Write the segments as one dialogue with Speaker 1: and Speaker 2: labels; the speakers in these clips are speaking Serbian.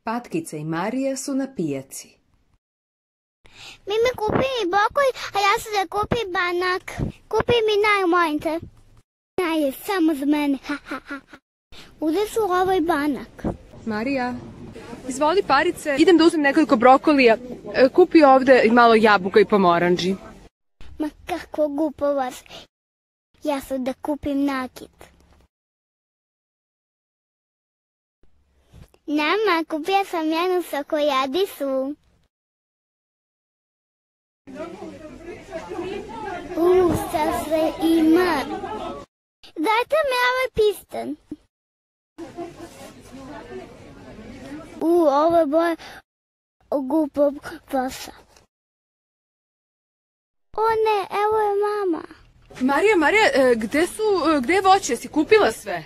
Speaker 1: Patkica i Marija su na pijaci.
Speaker 2: Mimi, kupi mi brokoli, a ja sam da kupim banak. Kupi mi naj, molim te. Naj je samo za mene. Ude su ovaj banak.
Speaker 3: Marija, izvoli parice. Idem da uzmem nekoliko brokolija. Kupi ovde malo jabuka i pomoranđi.
Speaker 2: Ma kako glupovac. Ja sam da kupim nakit. Nama, kupio sam jednu sokojadisu. Šta se ima? Dajte mi ovaj pistan. Ovo je boja glupog pasa. O ne, evo je mama.
Speaker 3: Marija, gde je voće? Si kupila sve?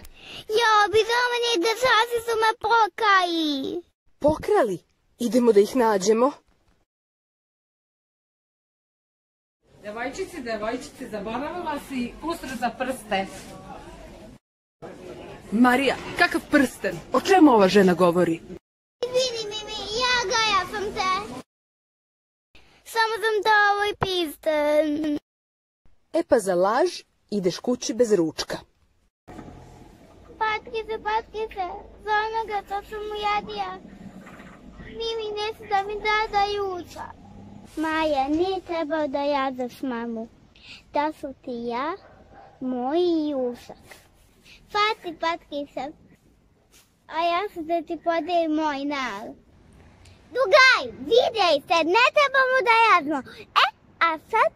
Speaker 2: Jo, bizomani dečaci su me pokrali.
Speaker 3: Pokrali? Idemo da ih nađemo.
Speaker 4: Devojčice, zaboravila si kusur za prste.
Speaker 3: Marija, kakav prsten? O čemu ova žena govori?
Speaker 2: Izvini, Mimi, ja sam te. Samo sam to ovoj pistan.
Speaker 3: E pa za laž ideš kući bez ručka.
Speaker 2: Patkice, za onoga to sam ujedija. Mimi neće da mi da juča. Maja, nije trebao da jadaš mamu. Da su ti ja, moj i Jusak. Patkice, a ja sam da ti podelim moj narod. Dugaj, vidjej se, ne trebamo da jadimo. A sad